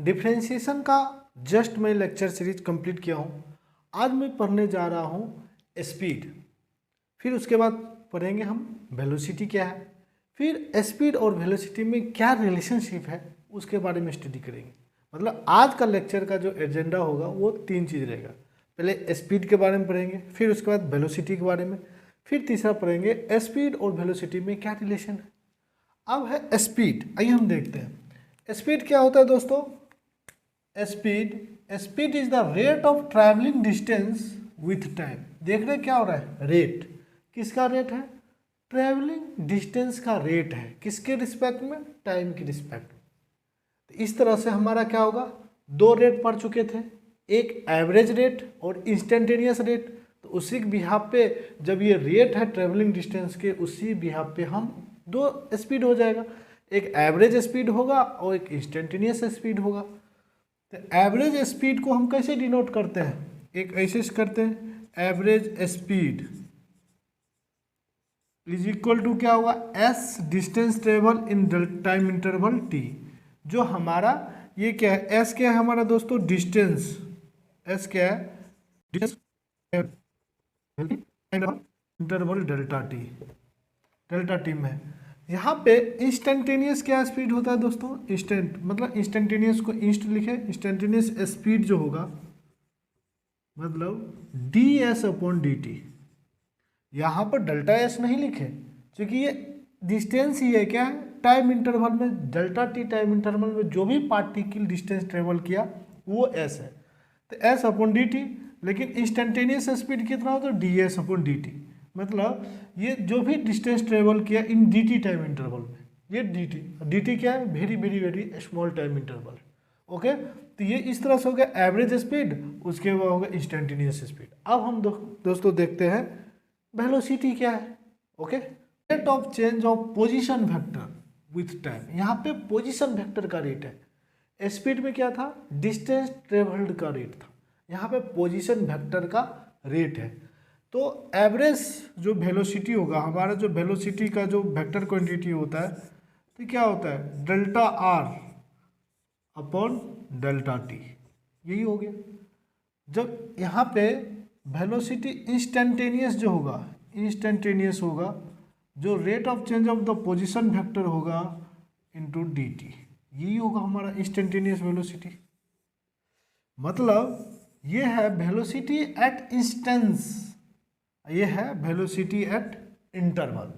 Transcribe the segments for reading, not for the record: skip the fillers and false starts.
Differentiation का just मैं lecture series complete किया हूँ। आज मैं पढ़ने जा रहा हूँ स्पीड, फिर उसके बाद पढ़ेंगे हम वेलोसिटी क्या है, फिर स्पीड और वेलोसिटी में क्या रिलेशनशिप है उसके बारे में स्टडी करेंगे। मतलब आज का लेक्चर का जो एजेंडा होगा वो 3 चीज़ रहेगा। पहले स्पीड के बारे में पढ़ेंगे, फिर उसके बाद वेलोसिटी के बारे में, फिर तीसरा पढ़ेंगे स्पीड और वेलोसिटी में क्या रिलेशन है। अब है स्पीड, आइए हम देखते हैं स्पीड क्या होता है दोस्तों। Speed is the rate of travelling distance with time. देख रहे क्या हो रहा है, रेट किसका रेट है, ट्रैवलिंग डिस्टेंस का रेट है, किसके रिस्पेक्ट में, टाइम के रिस्पेक्ट में। तो इस तरह से हमारा क्या होगा, 2 रेट पढ़ चुके थे, एक एवरेज रेट और इंस्टेंटेनियस रेट। तो उसी बिहाफ पे जब ये रेट है ट्रैवलिंग डिस्टेंस के, उसी बिहाफ पे हम 2 स्पीड हो जाएगा, एक एवरेज स्पीड होगा और एक इंस्टेंटेनियस स्पीड होगा। तो एवरेज स्पीड को हम कैसे डिनोट करते हैं, एक ऐसे करते हैं, average speed is equal to क्या होगा, S distance travel in time interval T. जो हमारा ये क्या है, एस क्या है हमारा दोस्तों, डिस्टेंस, एस क्या है, डिस्टेंस इंटरवल डेल्टा टी में। यहाँ पे इंस्टेंटेनियस क्या स्पीड होता है दोस्तों, इंस्टेंट मतलब इंस्टेंटेनियस को इंस्ट लिखे, इंस्टेंटेनियस स्पीड जो होगा मतलब D S upon D T. यहाँ पर डेल्टा एस नहीं लिखे क्योंकि ये डिस्टेंस ही है, क्या है, टाइम इंटरवल में डेल्टा टी टाइम इंटरवल में जो भी पार्टिकल डिस्टेंस ट्रेवल किया वो एस है, तो एस अपॉन डी टी। लेकिन इंस्टेंटेनियस स्पीड कितना होता है, D S upon D T. मतलब ये जो भी डिस्टेंस ट्रेवल किया इन डी टी टाइम इंटरवल में, ये डी टी क्या है, very very very small time interval. Okay, तो ये इस तरह से हो गया एवरेज स्पीड, उसके बाद हो गया इंस्टेंटेनियस स्पीड। अब हम दोस्तों देखते हैं वेलोसिटी क्या है। Okay, rate of change of position vector with time. यहाँ पे पोजीशन वेक्टर का रेट है, स्पीड में क्या था, डिस्टेंस ट्रेवल्ड का रेट था, यहाँ पे पोजीशन वेक्टर का रेट है। तो एवरेज जो वेलोसिटी होगा हमारा, जो वेलोसिटी का जो वेक्टर क्वांटिटी होता है, तो क्या होता है, delta R upon delta T, यही हो गया। जब यहाँ पे वेलोसिटी इंस्टेंटेनियस जो होगा, इंस्टेंटेनियस होगा, जो rate of change of the position vector होगा इनटू डी टी, यही होगा हमारा इंस्टेंटेनियस वेलोसिटी। मतलब ये है वेलोसिटी एट इंस्टेंस, ये है वेलोसिटी एट इंटरवल।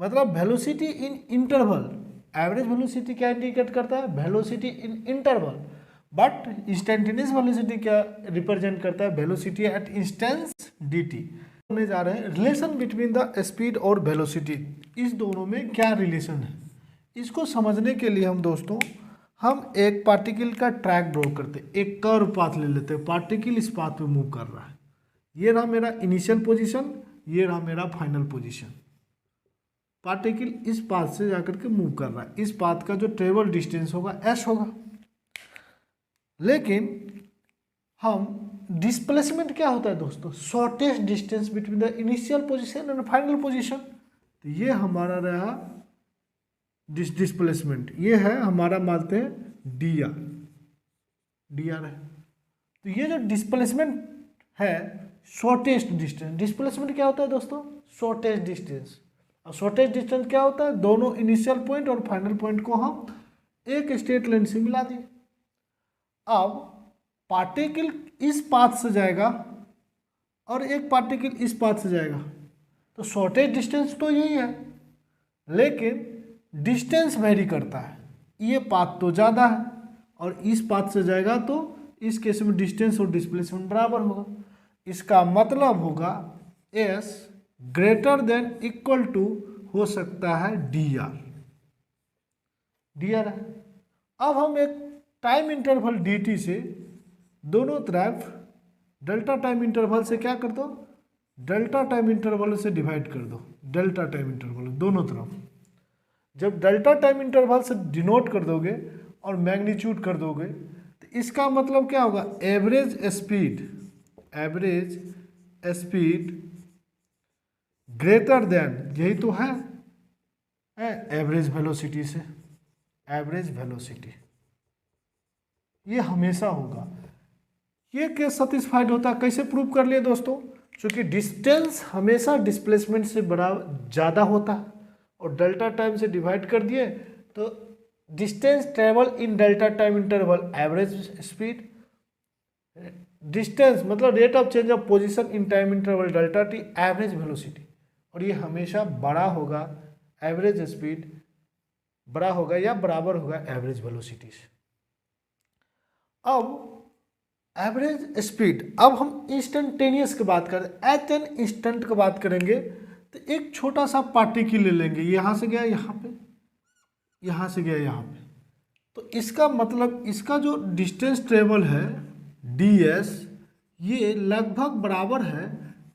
मतलब वेलोसिटी इन इंटरवल, एवरेज वेलोसिटी क्या इंडिकेट करता है, velocity in interval, but instantaneous velocity क्या रिप्रेजेंट करता है, velocity at instance D T. होने जा रहे हैं रिलेशन बिटवीन द स्पीड और वेलोसिटी, इस दोनों में क्या रिलेशन है, इसको समझने के लिए हम दोस्तों हम एक पार्टिकल का ट्रैक ड्रॉ करते हैं, एक कर्व पाथ ले लेते हैं, पार्टिकल इस पाथ पे मूव कर रहा है, ये रहा मेरा इनिशियल पोजीशन, ये रहा मेरा फाइनल पोजीशन। पार्टिकल इस पाथ से जाकर के मूव कर रहा है, इस पाथ का जो ट्रेवल डिस्टेंस होगा एस होगा। लेकिन हम डिस्प्लेसमेंट क्या होता है दोस्तों, shortest distance between the initial position and final position. तो ये हमारा रहा डिस्प्लेसमेंट, ये है हमारा मानते हैं डी आर, डी आर है। तो ये जो डिस्प्लेसमेंट है शॉर्टेस्ट डिस्टेंस, डिस्प्लेसमेंट क्या होता है दोस्तों, शॉर्टेस्ट डिस्टेंस। और शॉर्टेस्ट डिस्टेंस क्या होता है, दोनों इनिशियल पॉइंट और फाइनल पॉइंट को हम एक स्ट्रेट लाइन से मिला दिए। अब पार्टिकल इस पाथ से जाएगा और एक पार्टिकल इस पाथ से जाएगा, तो शॉर्टेस्ट डिस्टेंस तो यही है, लेकिन डिस्टेंस वेरी करता है, ये पाथ तो ज़्यादा है और इस पाथ से जाएगा, तो इस केस में डिस्टेंस और डिस्प्लेसमेंट बराबर होगा। इसका मतलब होगा S greater than equal to हो सकता है डी आर, डी आर है। अब हम एक टाइम इंटरवल डी टी से दोनों तरफ डेल्टा टाइम इंटरवल से क्या कर दो, डेल्टा टाइम इंटरवल से डिवाइड कर दो, डेल्टा टाइम इंटरवल दोनों तरफ। जब डेल्टा टाइम इंटरवल से डिनोट कर दोगे और मैग्नीट्यूड कर दोगे, तो इसका मतलब क्या होगा, average speed, average speed greater then, यही तो है एवरेज वेलोसिटी से, एवरेज वेलोसिटी। ये हमेशा होगा। ये केस सेटिस्फाइड होता है, कैसे प्रूव कर लिए दोस्तों? क्योंकि डिस्टेंस हमेशा डिस्प्लेसमेंट से बड़ा ज़्यादा होता है और डेल्टा टाइम से डिवाइड कर दिए तो distance travel in delta time interval average speed, distance मतलब rate of change of position in time interval delta T average velocity, और ये हमेशा बड़ा होगा एवरेज स्पीड, बड़ा होगा या बराबर होगा एवरेज वेलोसिटी से। अब एवरेज स्पीड, अब हम इंस्टेंटेनियस की बात करें, एट एन इंस्टेंट की बात करेंगे तो एक छोटा सा पार्टिकल ले लेंगे, यहाँ से गया यहाँ पे, यहाँ से गया यहाँ पे, तो इसका मतलब इसका जो डिस्टेंस ट्रेवल है ds ये लगभग बराबर है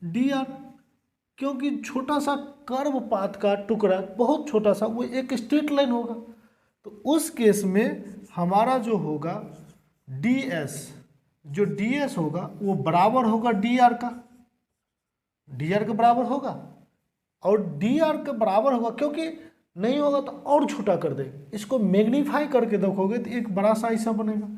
dr, क्योंकि छोटा सा कर्व पाथ का टुकड़ा बहुत छोटा सा वो एक स्ट्रेट लाइन होगा, तो उस केस में हमारा जो होगा ds, जो ds होगा वो बराबर होगा dr का, dr के बराबर होगा, और dr के बराबर होगा, क्योंकि नहीं होगा तो और छोटा कर देंगे, इसको मैग्नीफाई करके देखोगे तो एक बड़ा सा ऐसा बनेगा,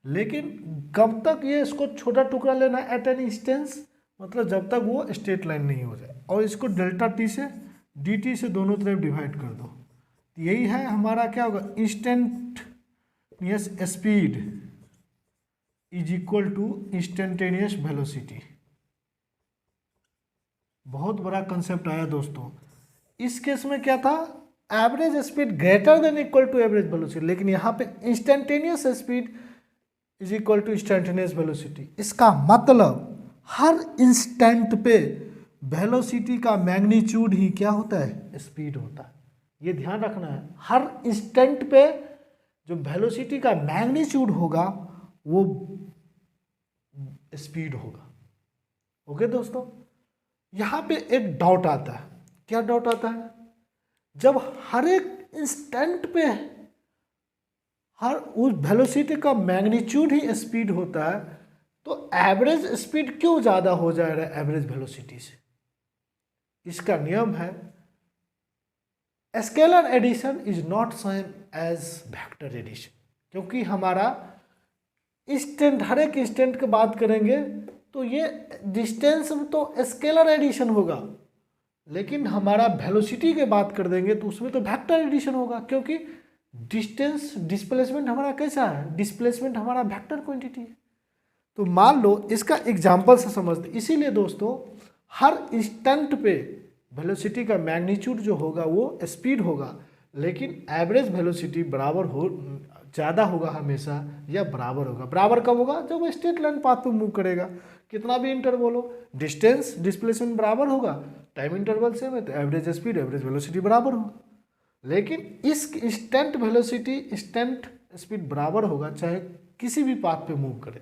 लेकिन कब तक ये इसको छोटा टुकड़ा लेना है एट एन इंस्टेंस, मतलब जब तक वो स्ट्रेट लाइन नहीं हो जाए, और इसको डेल्टा टी से डी टी से दोनों तरफ डिवाइड कर दो, तो यही है हमारा क्या होगा instantaneous speed is equal to instantaneous velocity. बहुत बड़ा कंसेप्ट आया दोस्तों। इस केस में क्या था, average speed greater than equal to average velocity, लेकिन यहाँ पे instantaneous speed is equal to instantaneous velocity. इसका मतलब हर इंस्टेंट पे वेलोसिटी का मैग्नीट्यूड ही क्या होता है, स्पीड होता है। ये ध्यान रखना है, हर इंस्टेंट पे जो वेलोसिटी का मैग्नीट्यूड होगा वो स्पीड होगा। ओके दोस्तों, यहाँ पे एक डाउट आता है, क्या डाउट आता है, जब हर एक इंस्टेंट पे हर उस वेलोसिटी का मैग्नीट्यूड ही स्पीड होता है तो एवरेज स्पीड क्यों ज़्यादा हो जा रहा है एवरेज वेलोसिटी से? इसका नियम है scalar addition is not same as vector addition, क्योंकि हमारा इंस्टेंट, हर एक इंस्टेंट की बात करेंगे तो ये डिस्टेंस तो स्केलर एडिशन होगा, लेकिन हमारा वेलोसिटी की बात कर देंगे तो उसमें तो वेक्टर एडिशन होगा, क्योंकि डिस्टेंस डिस्प्लेसमेंट हमारा कैसा है, डिस्प्लेसमेंट हमारा वेक्टर क्वांटिटी है। तो मान लो इसका एग्जांपल से समझते, इसीलिए दोस्तों हर इंस्टेंट पे वेलोसिटी का मैग्नीट्यूड जो होगा वो स्पीड होगा, लेकिन एवरेज वेलोसिटी बराबर हो, ज़्यादा होगा हमेशा या बराबर होगा। बराबर कब होगा, जब वो स्ट्रेट लाइन पाथ पे मूव करेगा, कितना भी इंटरवल हो, डिस्टेंस डिस्प्लेसमेंट बराबर होगा, टाइम इंटरवल सेम है तो एवरेज स्पीड एवरेज वेलोसिटी बराबर होगा। लेकिन इस इंस्टेंट वेलोसिटी इंस्टेंट स्पीड बराबर होगा चाहे किसी भी पाथ पे मूव करे,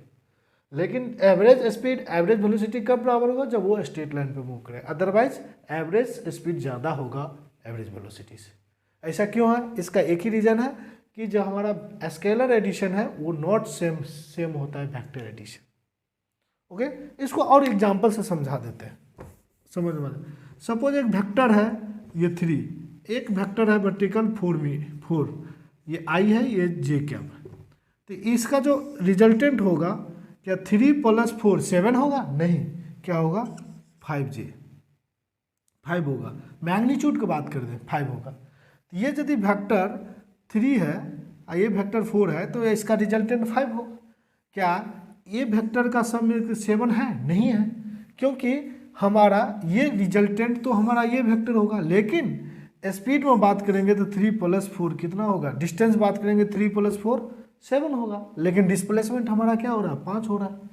लेकिन एवरेज स्पीड एवरेज वेलोसिटी कब बराबर होगा, जब वो स्ट्रेट लाइन पे मूव करे, अदरवाइज एवरेज स्पीड ज़्यादा होगा एवरेज वेलोसिटी से। ऐसा क्यों है, इसका एक ही रीज़न है कि जो हमारा स्केलर एडिशन है वो नॉट सेम होता है वेक्टर एडिशन। ओके, इसको और एग्जांपल से समझा देते हैं, समझ में। सपोज एक वेक्टर है ये 3, एक वेक्टर है वर्टिकल 4, ये i है, ये j कैप है, तो इसका जो रिजल्टेंट होगा क्या 3 + 4 7 होगा, नहीं, क्या होगा 5j, 5 होगा। मैग्नीट्यूड की बात कर दें 5 होगा, तो ये यदि वेक्टर 3 है और ये वेक्टर 4 है तो इसका रिजल्टेंट 5 होगा। क्या ये वेक्टर का सम 7 है, नहीं है, क्योंकि हमारा ये रिजल्टेंट तो हमारा ये वेक्टर होगा, लेकिन स्पीड में बात करेंगे तो 3 + 4 कितना होगा, डिस्टेंस बात करेंगे 3 + 4 7 होगा, लेकिन डिस्प्लेसमेंट हमारा क्या हो रहा है, 5 हो रहा है।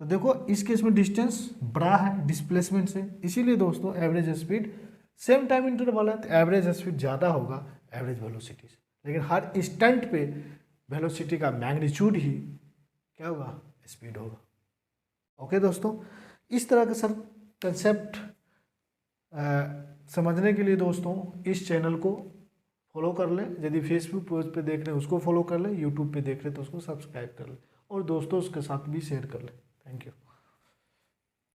तो देखो इस केस में डिस्टेंस बड़ा है डिस्प्लेसमेंट से, इसीलिए दोस्तों average speed same time interval है तो एवरेज स्पीड ज़्यादा होगा एवरेज वेलोसिटी से, लेकिन हर इंस्टेंट पे वेलोसिटी का मैग्नीट्यूड ही क्या होगा, स्पीड होगा। ओके दोस्तों, इस तरह का सर कंसेप्ट समझने के लिए दोस्तों इस चैनल को फॉलो कर लें, यदि फेसबुक पेज पे देख रहे हैं उसको फॉलो कर लें, यूट्यूब पे देख रहे हैं तो उसको सब्सक्राइब कर लें और दोस्तों उसके साथ भी शेयर कर लें। Thank you.